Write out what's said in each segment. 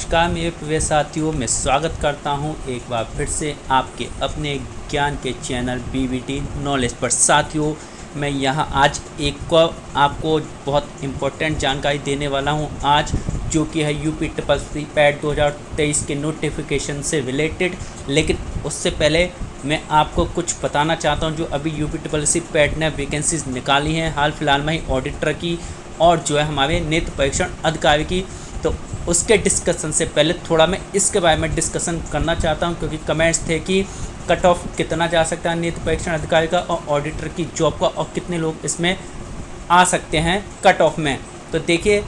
नमस्कार मेरे प्रिय साथियों, मैं स्वागत करता हूं एक बार फिर से आपके अपने ज्ञान के चैनल बीबीटी नॉलेज पर। साथियों, मैं यहां आज आपको बहुत इम्पोर्टेंट जानकारी देने वाला हूं आज, जो कि है यूपी ट्रिपल पैट 2023 के नोटिफिकेशन से रिलेटेड। लेकिन उससे पहले मैं आपको कुछ बताना चाहता हूं, जो अभी यूपी ट्रिपल पैट ने वैकेंसीज निकाली हैं हाल फिलहाल में ही ऑडिटर की और जो है हमारे नेत्र परीक्षण अधिकारी की। तो उसके डिस्कशन से पहले थोड़ा मैं इसके बारे में डिस्कशन करना चाहता हूं, क्योंकि कमेंट्स थे कि कट ऑफ कितना जा सकता है नेत्र परीक्षण अधिकारी का और ऑडिटर की जॉब का, और कितने लोग इसमें आ सकते हैं कट ऑफ में। तो देखिए,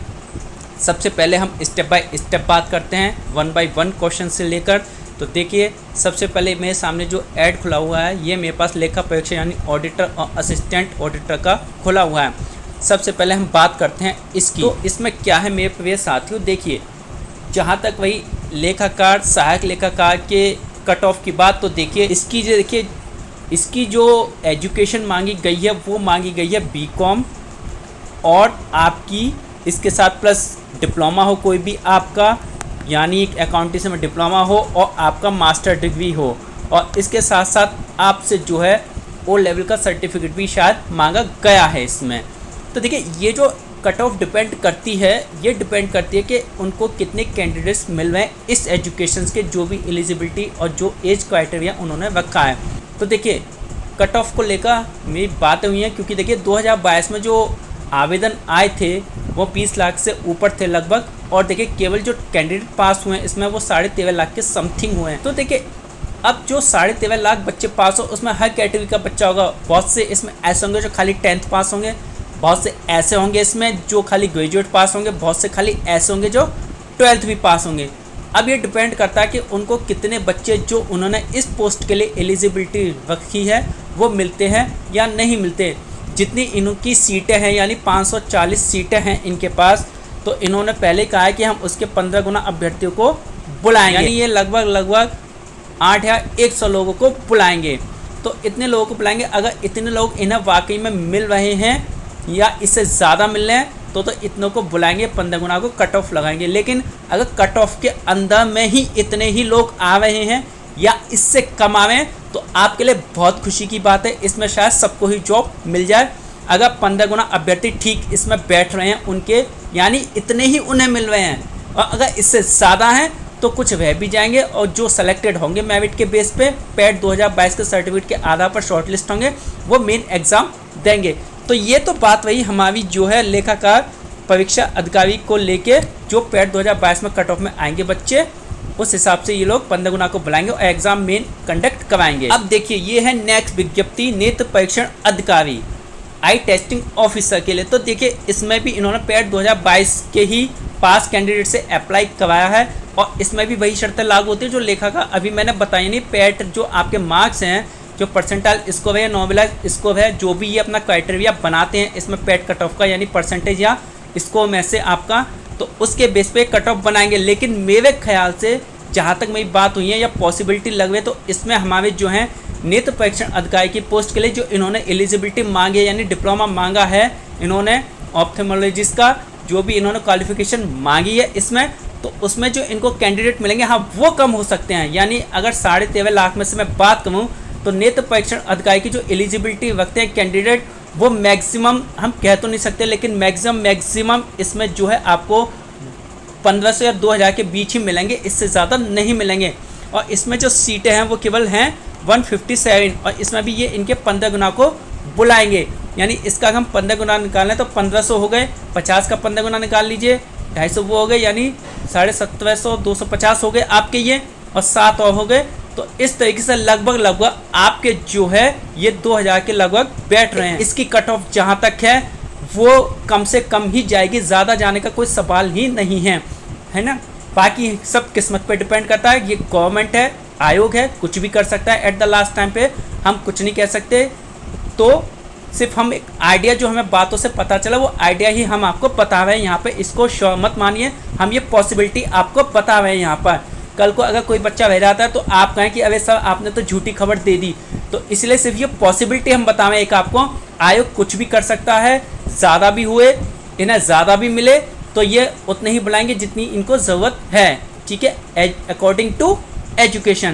सबसे पहले हम स्टेप बाय स्टेप बात करते हैं, 1 बाय 1 क्वेश्चन से लेकर। तो देखिए, सबसे पहले मेरे सामने जो ऐड खुला हुआ है, ये मेरे पास लेखा परीक्षक यानी ऑडिटर और असिस्टेंट ऑडिटर का खुला हुआ है। सबसे पहले हम बात करते हैं इसकी। तो इसमें क्या है मेरे प्रिय साथियों, देखिए, जहाँ तक वही लेखाकार सहायक लेखाकार के कट ऑफ की बात, तो देखिए इसकी जो एजुकेशन मांगी गई है वो मांगी गई है बीकॉम, और आपकी इसके साथ प्लस डिप्लोमा हो कोई भी आपका, यानी अकाउंटेंसी में डिप्लोमा हो और आपका मास्टर डिग्री हो, और इसके साथ साथ आपसे जो है ओ लेवल का सर्टिफिकेट भी शायद मांगा गया है इसमें। तो देखिए, ये जो कट ऑफ डिपेंड करती है कि उनको कितने कैंडिडेट्स मिल रहे हैं इस एजुकेशन के, जो भी एलिजिबिलिटी और जो एज क्राइटेरिया उन्होंने रखा है। तो देखिए, कट ऑफ को लेकर मेरी बातें हुई हैं, क्योंकि देखिए 2022 में जो आवेदन आए थे वो 20 लाख से ऊपर थे लगभग, और देखिए केवल जो कैंडिडेट पास हुए हैं इसमें वो 13.5 लाख के समथिंग हुए हैं। तो देखिए, अब जो 13.5 लाख बच्चे पास हो, उसमें हर कैटेगरी का बच्चा होगा। बहुत से इसमें ऐसे होंगे जो खाली 10th पास होंगे, बहुत से ऐसे होंगे इसमें जो खाली ग्रेजुएट पास होंगे, बहुत से खाली ऐसे होंगे जो 12th भी पास होंगे। अब ये डिपेंड करता है कि उनको कितने बच्चे जो उन्होंने इस पोस्ट के लिए एलिजिबिलिटी रखी है वो मिलते हैं या नहीं मिलते। जितनी इनकी सीटें हैं, यानी 540 सीटें हैं इनके पास, तो इन्होंने पहले कहा है कि हम उसके 15 गुना अभ्यर्थियों को बुलाएंगे, यानी ये लगभग 8 या 100 लोगों को बुलाएंगे। तो इतने लोगों को बुलाएंगे। अगर इतने लोग इन्हें वाकई में मिल रहे हैं या इससे ज़्यादा मिल रहे हैं तो इतनों को बुलाएंगे, 15 गुना को कट ऑफ लगाएंगे। लेकिन अगर कट ऑफ के अंदर में ही इतने ही लोग आ रहे हैं या इससे कम आ रहे हैं, तो आपके लिए बहुत खुशी की बात है, इसमें शायद सबको ही जॉब मिल जाए। अगर 15 गुना अभ्यर्थी ठीक इसमें बैठ रहे हैं उनके, यानी इतने ही उन्हें मिल रहे हैं, और अगर इससे ज़्यादा हैं तो कुछ वह भी जाएंगे, और जो सेलेक्टेड होंगे मेरिट के बेस पे पैट 2022 के सर्टिफिकेट के आधार पर शॉर्टलिस्ट होंगे, वो मेन एग्ज़ाम देंगे। तो ये तो बात वही हमारी जो है लेखाकार परीक्षा अधिकारी को लेके, जो पैट 2022 में कट ऑफ में आएंगे बच्चे, उस हिसाब से ये लोग 15 गुना को बुलाएंगे और एग्जाम मेन कंडक्ट कराएंगे। अब देखिए, ये है नेक्स्ट विज्ञप्ति नेत्र परीक्षण अधिकारी आई टेस्टिंग ऑफिसर के लिए। तो देखिए, इसमें भी इन्होंने पैट 2022 के ही पास कैंडिडेट से अप्लाई कराया है, और इसमें भी वही शर्तें लागू होती है जो लेखाकार अभी मैंने बताई नहीं। पैट जो आपके मार्क्स हैं, जो परसेंटाइल स्कोर है, नॉमिनल स्कोर है, जो भी ये अपना क्राइटेरिया बनाते हैं इसमें पैट कट ऑफ का, यानी परसेंटेज या स्कोर में से आपका, तो उसके बेस पे कट ऑफ बनाएंगे। लेकिन मेरे ख्याल से जहाँ तक मेरी बात हुई है या पॉसिबिलिटी लग रही है, तो इसमें हमारे जो हैं नेत्र परीक्षण अधिकारी की पोस्ट के लिए जो इन्होंने एलिजिबिलिटी मांगी है, यानी डिप्लोमा मांगा है इन्होंने ऑप्थेमोलॉजिस्ट का, जो भी इन्होंने क्वालिफिकेशन मांगी है इसमें, तो उसमें जो इनको कैंडिडेट मिलेंगे, हाँ, वो कम हो सकते हैं। यानी अगर 13.5 लाख में से मैं बात करूँ, तो नेत्र परीक्षण अधिकारी की जो एलिजिबिलिटी रखते हैं कैंडिडेट, वो मैक्सिमम हम कह तो नहीं सकते, लेकिन मैक्सिमम इसमें जो है आपको 1500 या 2000 के बीच ही मिलेंगे, इससे ज़्यादा नहीं मिलेंगे। और इसमें जो सीटें हैं वो केवल हैं 157, और इसमें भी ये इनके 15 गुना को बुलाएंगे। यानी इसका हम 15 गुना निकालें तो 1500 हो गए, 50 का 15 गुना निकाल लीजिए, 250 वो हो गए, यानी 1750, 250 हो गए आपके ये, और 7 और हो गए। तो इस तरीके से लगभग आपके जो है ये 2000 के लगभग बैठ रहे हैं। इसकी कट ऑफ जहाँ तक है वो कम से कम ही जाएगी, ज़्यादा जाने का कोई सवाल ही नहीं है ना। बाकी सब किस्मत पे डिपेंड करता है, ये गवर्नमेंट है, आयोग है, कुछ भी कर सकता है। एट द लास्ट टाइम पे हम कुछ नहीं कह सकते, तो सिर्फ हम एक आइडिया जो हमें बातों से पता चला वो आइडिया ही हम आपको बता रहे हैं यहाँ पे। इसको श्योर मत मानिए, हम ये पॉसिबिलिटी आपको बता रहे हैं यहाँ पर। कल को अगर कोई बच्चा रह जाता है तो आप कहें कि अरे सर आपने तो झूठी खबर दे दी, तो इसलिए सिर्फ ये पॉसिबिलिटी हम बता रहे हैं एक आपको। आयोग कुछ भी कर सकता है, ज़्यादा भी हुए, इन्हें ज़्यादा भी मिले, तो ये उतने ही बुलाएंगे जितनी इनको ज़रूरत है। ठीक है, अकॉर्डिंग टू एजुकेशन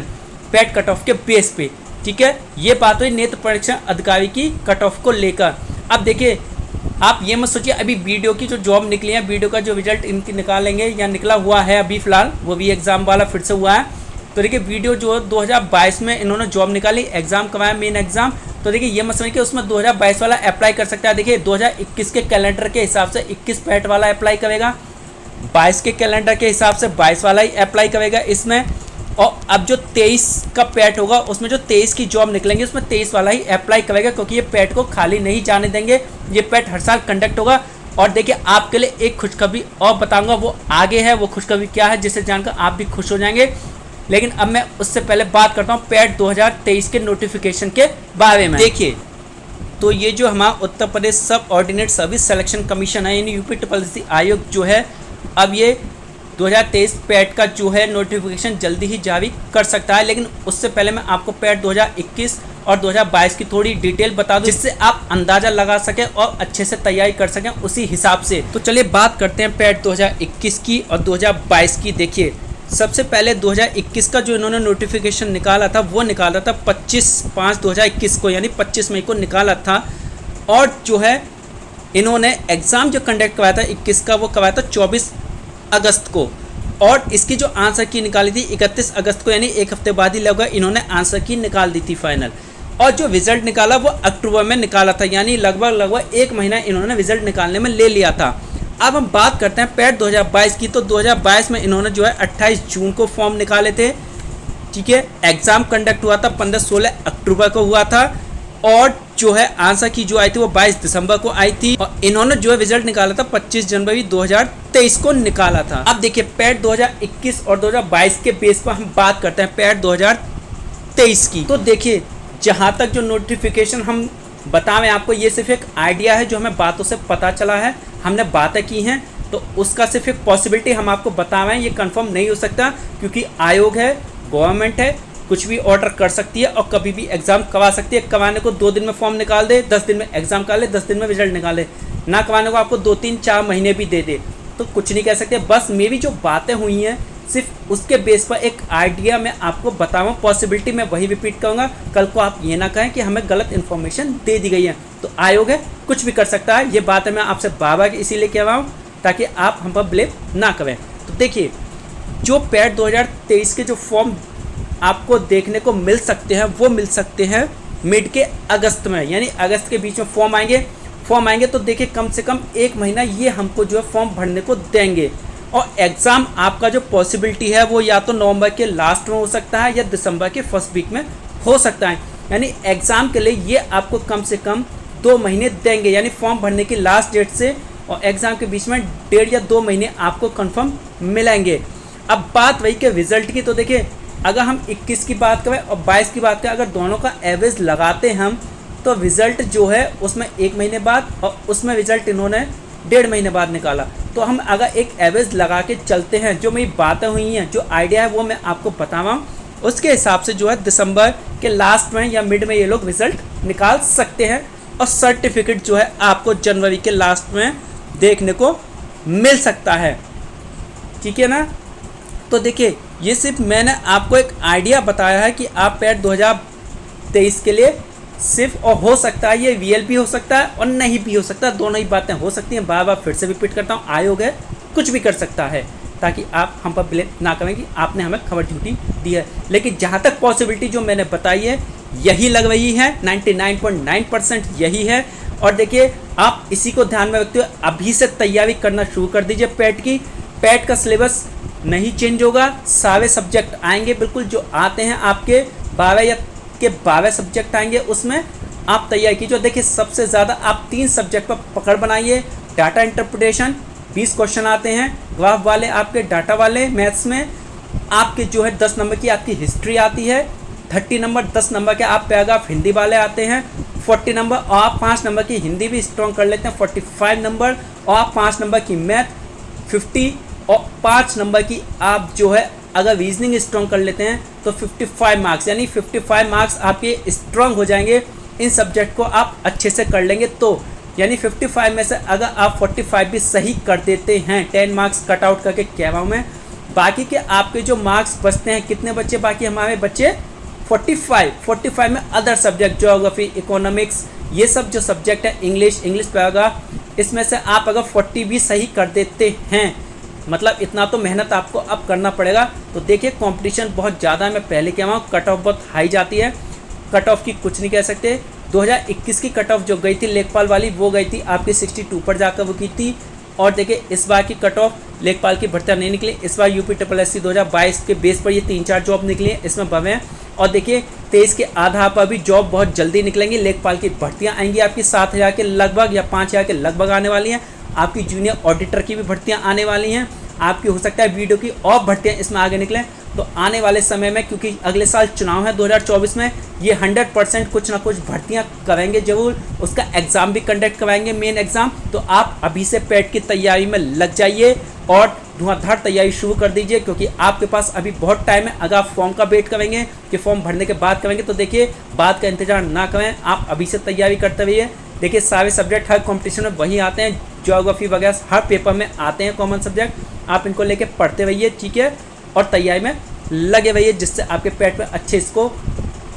पैट कट ऑफ के बेस पे, ठीक है। ये बात हुई नेत्र परीक्षण अधिकारी की कट ऑफ को लेकर। अब देखिए आप ये मत सोचिए अभी वीडियो की जो जॉब निकली है, वीडियो का जो रिजल्ट इनकी निकालेंगे या निकला हुआ है अभी फ़िलहाल, वो भी एग्ज़ाम वाला फिर से हुआ है। तो देखिए वीडियो जो 2022 में इन्होंने जॉब निकाली, एग्ज़ाम करवाया मेन एग्ज़ाम। तो देखिए ये मत समझिए कि उसमें 2022 वाला अप्लाई कर सकता है। देखिए 2021 के कैलेंडर के हिसाब से 21 पैट वाला अप्लाई करेगा, 22 के कैलेंडर के हिसाब से 22 वाला ही अप्लाई करेगा इसमें। और अब जो 23 का पैट होगा उसमें जो 23 की जॉब निकलेंगे उसमें 23 वाला ही अप्लाई करेगा, क्योंकि ये पैट को खाली नहीं जाने देंगे। ये पैट हर साल कंडक्ट होगा। और देखिए आपके लिए एक खुशखबरी और बताऊंगा, वो आगे है। वो खुशखबरी क्या है जिसे जानकर आप भी खुश हो जाएंगे। लेकिन अब मैं उससे पहले बात करता हूँ पैट 2023 के नोटिफिकेशन के बारे में। देखिए तो ये जो हमारा उत्तर प्रदेश सब ऑर्डिनेट सर्विस सिलेक्शन कमीशन है, यानी यूपी ट्रिपल आयोग जो है, अब ये 2023 पैट का जो है नोटिफिकेशन जल्दी ही जारी कर सकता है। लेकिन उससे पहले मैं आपको पैट 2021 और 2022 की थोड़ी डिटेल बता दूं, जिससे आप अंदाज़ा लगा सकें और अच्छे से तैयारी कर सकें उसी हिसाब से। तो चलिए बात करते हैं पैट 2021 की और 2022 की। देखिए सबसे पहले 2021 का जो इन्होंने नोटिफिकेशन निकाला था वो निकाला था 25/5/2021 को, यानी 25 मई को निकाला था। और जो है इन्होंने एग्ज़ाम जो कंडक्ट करवाया था 21 का, वो करवाया था 24 अगस्त को। और इसकी जो आंसर की निकाली थी 31 अगस्त को, यानी एक हफ्ते बाद ही लगभग इन्होंने आंसर की निकाल दी थी फाइनल। और जो रिजल्ट निकाला वो अक्टूबर में निकाला था, यानी लगभग एक महीना इन्होंने रिजल्ट निकालने में ले लिया था। अब हम बात करते हैं पैट 2022 की। तो 2022 में इन्होंने जो है 28 जून को फॉर्म निकाले थे, ठीक है। एग्ज़ाम कंडक्ट हुआ था 15-16 अक्टूबर को हुआ था। और जो है आंसर की जो आई थी वो 22 दिसंबर को आई थी। और इन्होंने जो है रिजल्ट निकाला था 25 जनवरी 2023 को निकाला था। अब देखिए पैट 2021 और 2022 के बेस पर हम बात करते हैं पैट 2023 की। तो देखिए जहाँ तक जो नोटिफिकेशन हम बताएं आपको, ये सिर्फ एक आइडिया है जो हमें बातों से पता चला है, हमने बातें की हैं। तो उसका सिर्फ एक पॉसिबिलिटी हम आपको बता रहे हैं, ये कंफर्म नहीं हो सकता, क्योंकि आयोग है, गवर्नमेंट है, कुछ भी ऑर्डर कर सकती है और कभी भी एग्ज़ाम करवा सकती है। करवाने को 2 दिन में फॉर्म निकाल दे, 10 दिन में एग्ज़ाम कर ले, 10 दिन में रिजल्ट निकाले। ना करवाने को आपको 2-3-4 महीने भी दे दे, तो कुछ नहीं कह सकते। बस मेरी जो बातें हुई हैं सिर्फ उसके बेस पर एक आइडिया मैं आपको बताऊँ, पॉसिबिलिटी मैं वही रिपीट करूँगा। कल को आप ये ना कहें कि हमें गलत इन्फॉर्मेशन दे दी गई है। तो आयोग है, कुछ भी कर सकता है। ये बातें मैं आपसे बार-बार इसीलिए कह रहा हूँ ताकि आप हम पर ब्लेम ना करें। तो देखिए जो पैट 2023 के जो फॉर्म आपको देखने को मिल सकते हैं वो मिल सकते हैं मिड के अगस्त में, यानी अगस्त के बीच में फॉर्म आएंगे। तो देखिए कम से कम 1 महीना ये हमको जो है फॉर्म भरने को देंगे। और एग्ज़ाम आपका जो पॉसिबिलिटी है वो या तो नवंबर के लास्ट में हो सकता है या दिसंबर के फर्स्ट वीक में हो सकता है। यानी एग्ज़ाम के लिए ये आपको कम से कम 2 महीने देंगे, यानी फॉर्म भरने की लास्ट डेट से और एग्ज़ाम के बीच में 1.5 या 2 महीने आपको कंफर्म मिलेंगे। अब बात वही के रिज़ल्ट की। तो देखिए अगर हम 21 की बात करें और 22 की बात करें, अगर दोनों का एवरेज लगाते हैं हम, तो रिज़ल्ट जो है उसमें 1 महीने बाद और उसमें रिज़ल्ट इन्होंने 1.5 महीने बाद निकाला। तो हम अगर एक एवरेज लगा के चलते हैं, जो मेरी बातें हुई हैं, जो आइडिया है वो मैं आपको बता रहा हूँ, उसके हिसाब से जो है दिसंबर के लास्ट में या मिड में ये लोग रिज़ल्ट निकाल सकते हैं। और सर्टिफिकेट जो है आपको जनवरी के लास्ट में देखने को मिल सकता है, ठीक है ना। तो देखिए ये सिर्फ मैंने आपको एक आइडिया बताया है कि आप पैट 2023 के लिए सिर्फ, और हो सकता है ये रियल भी हो सकता है और नहीं भी हो सकता, दोनों ही बातें हो सकती हैं। बार बार फिर से रिपीट करता हूँ, आयोग है, कुछ भी कर सकता है, ताकि आप हम पर ब्लेम ना करें कि आपने हमें खबर झूठी दी है। लेकिन जहाँ तक पॉसिबिलिटी जो मैंने बताई है यही लग रही है, 99.9% यही है। और देखिए आप इसी को ध्यान में रखते हुए अभी से तैयारी करना शुरू कर दीजिए पैट की। पैट का सिलेबस नहीं चेंज होगा, सारे सब्जेक्ट आएंगे बिल्कुल जो आते हैं आपके 12 या के 12 सब्जेक्ट आएंगे, उसमें आप तैयारी कीजिए। देखिए सबसे ज़्यादा आप 3 सब्जेक्ट पर पकड़ बनाइए। डाटा इंटरप्रिटेशन 20 क्वेश्चन आते हैं, ग्राफ वाले आपके, डाटा वाले मैथ्स में आपके जो है 10 नंबर की आपकी हिस्ट्री आती है, 30 नंबर 10 नंबर के आप पैराग्राफ हिंदी वाले आते हैं, 40 नंबर, और आप 5 नंबर की हिंदी भी स्ट्रॉन्ग कर लेते हैं, 45 नंबर, और आप 5 नंबर की मैथ 50, और 5 नंबर की आप जो है अगर रीजनिंग स्ट्रॉन्ग कर लेते हैं तो 55 मार्क्स, यानी 55 मार्क्स आपके स्ट्रॉन्ग हो जाएंगे। इन सब्जेक्ट को आप अच्छे से कर लेंगे तो यानी 55 में से अगर आप 45 भी सही कर देते हैं, 10 मार्क्स कट आउट करके कह रहा हूँ मैं, बाकी के आपके जो मार्क्स बचते हैं, कितने बच्चे बाकी हमारे बच्चे 45 में अदर सब्जेक्ट, ज्योग्राफी, इकोनॉमिक्स, ये सब जो सब्जेक्ट है, इंग्लिश पैराग्राफ, इसमें से आप अगर 40 भी सही कर देते हैं, मतलब इतना तो मेहनत आपको अब करना पड़ेगा। तो देखिए कंपटीशन बहुत ज़्यादा है, मैं पहले कह रहा हूँ, कट ऑफ बहुत हाई जाती है, कट ऑफ की कुछ नहीं कह सकते। 2021 की कट ऑफ जो गई थी लेखपाल वाली, वो गई थी आपकी 62 पर जाकर वो की थी। और देखिए इस बार की कट ऑफ लेखपाल की भर्तियाँ नहीं निकली, इस बार UPSSC 2022 के बेस पर ये 3-4 जॉब निकली हैं, इसमें भवे हैं। और देखिए 23 के आधार पर भी जॉब बहुत जल्दी निकलेंगी, लेखपाल की भर्तियाँ आएंगी आपकी 7,000 के लगभग या 5,000 के लगभग आने वाली हैं। आपकी जूनियर ऑडिटर की भी भर्तियाँ आने वाली हैं, आपकी हो सकता है वीडियो की और भर्तियाँ इसमें आगे निकलें। तो आने वाले समय में, क्योंकि अगले साल चुनाव है 2024 में, ये 100% कुछ ना कुछ भर्तियां करेंगे जरूर, उसका एग्ज़ाम भी कंडक्ट कराएंगे, मेन एग्ज़ाम। तो आप अभी से पेट की तैयारी में लग जाइए और धुआंधार तैयारी शुरू कर दीजिए, क्योंकि आपके पास अभी बहुत टाइम है। अगर आप फॉर्म का वेट करेंगे कि फॉर्म भरने के बाद करेंगे, तो देखिए बाद का इंतजार ना करें, आप अभी से तैयारी करते रहिए। देखिए सारे सब्जेक्ट हर कॉम्पिटिशन में वही आते हैं, ज्योग्राफी वगैरह हर पेपर में आते हैं कॉमन सब्जेक्ट, आप इनको लेके पढ़ते रहिए, ठीक है, और तैयारी में लगे रहिए, जिससे आपके पेट में अच्छे इसको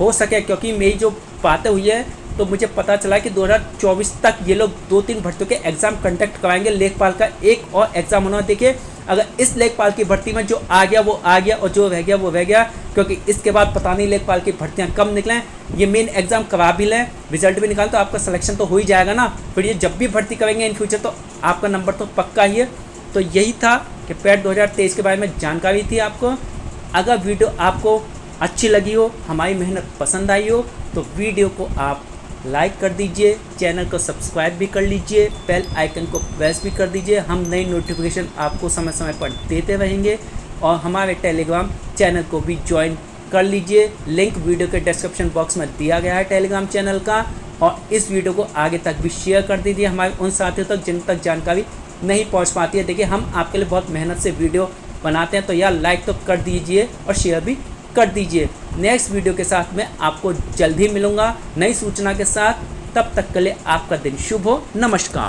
हो सके। क्योंकि मेरी जो बातें हुई है, तो मुझे पता चला कि 2024 तक ये लोग 2-3 भर्तियों के एग्ज़ाम कंडक्ट कराएंगे। लेखपाल का एक और एग्ज़ाम होना, देखिए अगर इस लेखपाल की भर्ती में जो आ गया वो आ गया, और जो रह गया वो रह गया, क्योंकि इसके बाद पता नहीं लेखपाल की भर्तियाँ कब निकलें। ये मेन एग्ज़ाम करा भी लें, रिजल्ट भी निकाल, तो आपका सिलेक्शन तो हो ही जाएगा ना। फिर ये जब भी भर्ती करेंगे इन फ्यूचर, तो आपका नंबर तो पक्का ही है। तो यही था कि पेट 2023 के बारे में जानकारी थी आपको। अगर वीडियो आपको अच्छी लगी हो, हमारी मेहनत पसंद आई हो, तो वीडियो को आप लाइक कर दीजिए, चैनल को सब्सक्राइब भी कर लीजिए, बेल आइकन को प्रेस भी कर दीजिए। हम नई नोटिफिकेशन आपको समय समय पर देते रहेंगे। और हमारे टेलीग्राम चैनल को भी ज्वाइन कर लीजिए, लिंक वीडियो के डिस्क्रिप्शन बॉक्स में दिया गया है टेलीग्राम चैनल का। और इस वीडियो को आगे तक भी शेयर कर दीजिए हमारे उन साथियों तक जिन तक जानकारी नहीं पहुँच पाती है। देखिए हम आपके लिए बहुत मेहनत से वीडियो बनाते हैं, तो यार लाइक तो कर दीजिए और शेयर भी कर दीजिए। नेक्स्ट वीडियो के साथ मैं आपको जल्द ही मिलूंगा नई सूचना के साथ। तब तक के लिए आपका दिन शुभ हो। नमस्कार।